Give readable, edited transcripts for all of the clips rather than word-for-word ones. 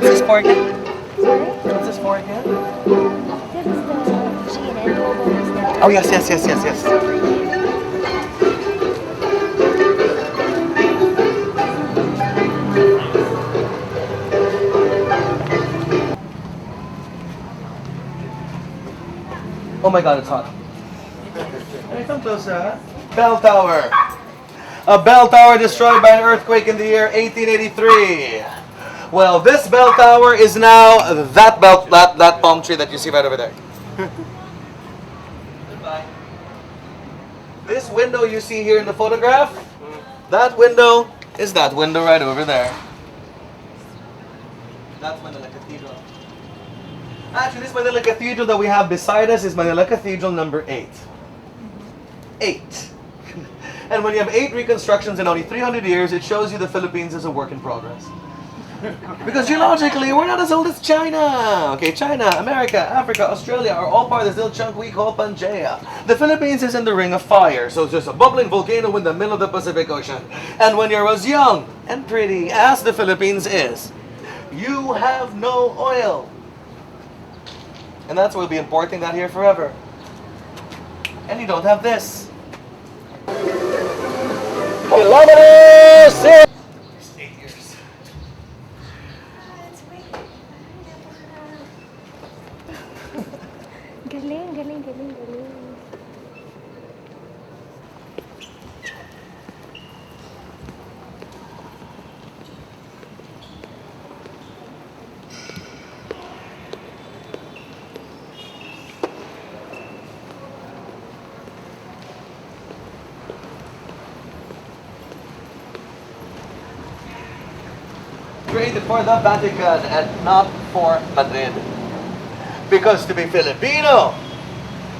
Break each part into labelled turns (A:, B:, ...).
A: this for again?
B: Sorry?
A: What's this for again?
B: This is the GNN logo.
A: Oh, yes, yes, yes, yes, yes. Oh my God, it's hot. Hey, come closer. Bell tower. A bell tower destroyed by an earthquake in the year 1883. Well, this bell tower is now that palm tree that you see right over there. Goodbye. This window you see here in the photograph, that window is that window right over there. That's Manila Cathedral. Actually, this Manila Cathedral that we have beside us is Manila Cathedral number 8. 8. And when you have 8 reconstructions in only 300 years, it shows you the Philippines is a work in progress. Because geologically, we're not as old as China. Okay, China, America, Africa, Australia are all part of this little chunk we call Pangaea. The Philippines is in the ring of fire, so it's just a bubbling volcano in the middle of the Pacific Ocean. And when you're as young and pretty as the Philippines is, you have no oil. And that's why we'll be importing that here forever. And you don't have this. Kilometers! 8 years.
B: Galing, galing, galing, galing.
A: Created for the Vatican and not for Madrid. Because to be Filipino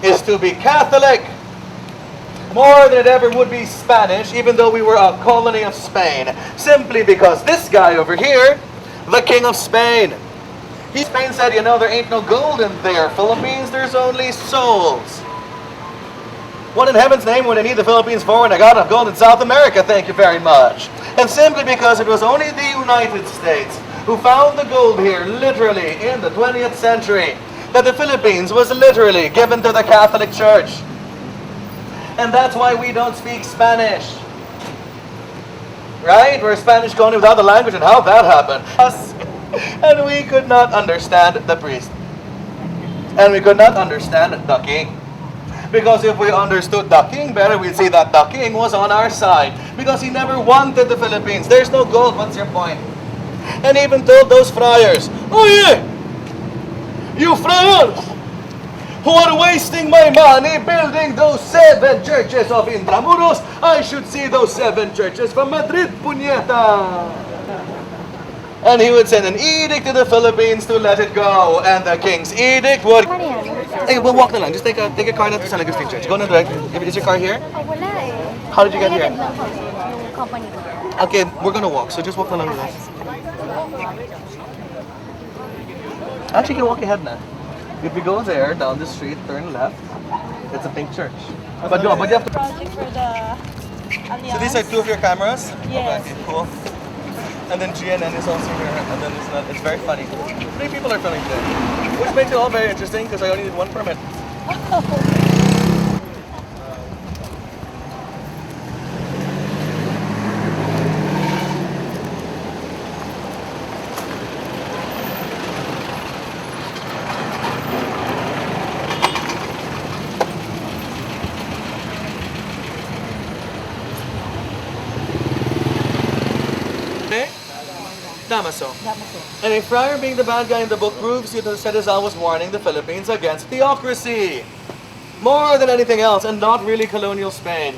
A: is to be Catholic more than it ever would be Spanish, even though we were a colony of Spain. Simply because this guy over here, the King of Spain, Spain said, you know, there ain't no gold in there, Philippines, there's only souls. What in heaven's name would I need the Philippines for when I got enough gold in South America? Thank you very much. And simply because it was only the United States who found the gold here, literally, in the 20th century, that the Philippines was literally given to the Catholic Church. And that's why we don't speak Spanish. Right? We're a Spanish colony without the language, and how that happened. And we could not understand the priest. And we could not understand the king. Because if we understood the king better, we'd see that the king was on our side. Because he never wanted the Philippines. There's no gold, what's your point? And even told those friars, oh yeah, you friars who are wasting my money building those 7 churches of Intramuros, I should see those 7 churches from Madrid, puñeta. And he would send an edict to the Philippines to let it go. And the king's edict would... Hey, we'll walk na lang. Just take a car na to San Agustin Church. Go na direct. Is your car here?
B: Oh, wala eh.
A: How did you get here?
B: Yung company ko.
A: Okay, we're gonna walk. So just walk na lang with us. Actually, you can walk ahead na. If we go there, down the street, turn left, it's a pink church. But you have to...
C: Project for the Alliance.
A: So these are 2 of your cameras?
C: Yes.
A: Okay, cool. And then GNN is also here, and then it's very funny. 3 people are filming today, which makes it all very interesting because I only need 1 permit. Damaso. And a friar being the bad guy in the book proves you that Celdran was warning the Philippines against theocracy. More than anything else, and not really colonial Spain.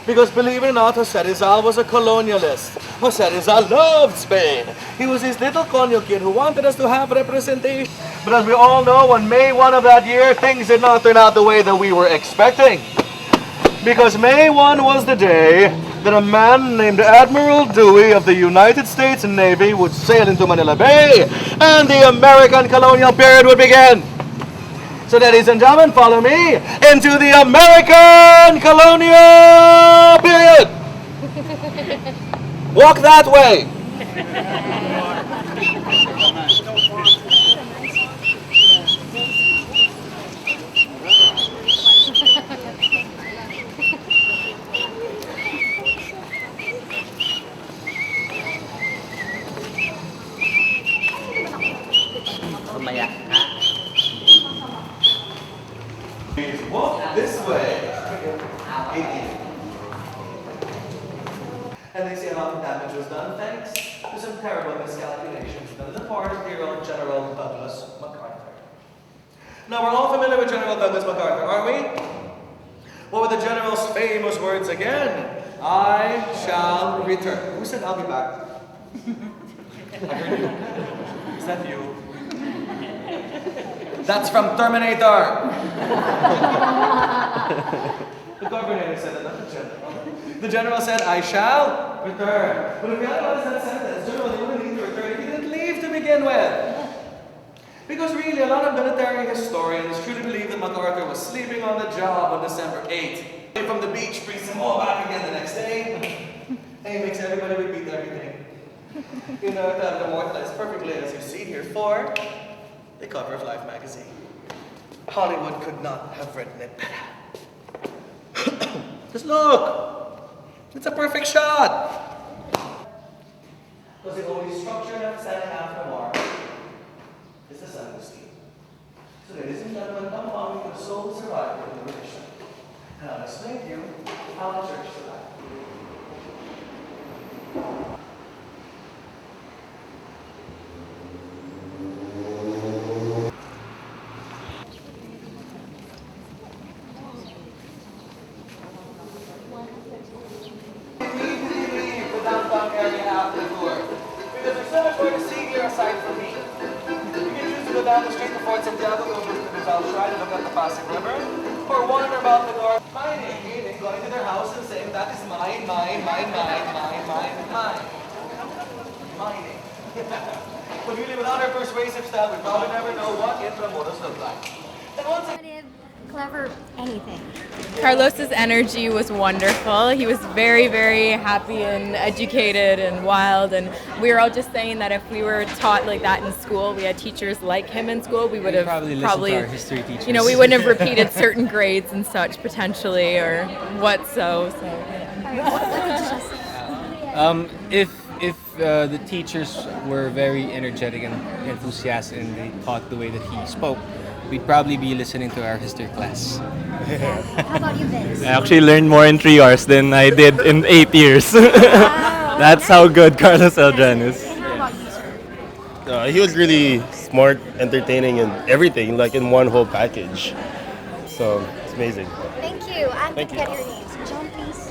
A: Because believe it or not, Jose Rizal was a colonialist. Jose Rizal loved Spain. He was this little colonial kid who wanted us to have representation. But as we all know, on May 1 of that year, things did not turn out the way that we were expecting. Because May 1 was the day that a man named Admiral Dewey of the United States Navy would sail into Manila Bay, and the American colonial period would begin. So ladies and gentlemen, follow me into the American colonial period. Walk that way. done thanks to some terrible miscalculations done on the part of dear old General Douglas MacArthur. Now, we're all familiar with General Douglas MacArthur, aren't we? What were the General's famous words again? I shall return. Who said I'll be back? I heard you. Is that you? That's from Terminator! The governor said that, not the general. The general said, I shall return. But if you analyze that sentence, general, he wouldn't need to return if he didn't leave to begin with. Because really, a lot of military historians truly believe that MacArthur was sleeping on the job on December 8th. From the beach, brings them all back again the next day. And he makes everybody repeat everything. You know, to have it immortalized perfectly, as you see here, for the cover of Life magazine. Hollywood could not have written it better. Just look! It's a perfect shot! Because the only structure left standing after Mark is the sun and steam. So ladies and gentlemen, come on with the sole survivor of the tradition. And I'll explain to you how the church survived. Down the street to Fort Santiago, go visit the Rizal Shrine and look at the Pasig River, or wander about the north, meaning going to their house and saying, that is mine, mine, mine, mine, mine, mine, mine. Mining. But really, without our persuasive style, we probably never know what intramuros look like. And once again,
B: Clever, anything.
D: Carlos's energy was wonderful. He was very, very happy and educated and wild. And we were all just saying that if we were taught like that in school, we had teachers like him in school, we would have probably
E: our history teachers.
D: you know, we wouldn't have repeated certain grades and such potentially, or what so.
E: If the teachers were very energetic and enthusiastic and they taught the way that he spoke, we'd probably be listening to our history class.
B: How about you, Vince?
F: I actually learned more in 3 hours than I did in 8 years. That's how good Carlos Celdran is.
B: And how about you, sir?
G: He was really smart, entertaining, and everything, like in one whole package. So it's amazing.
B: Thank you. And
G: Thank
B: can
G: you.
B: get your names. John, please.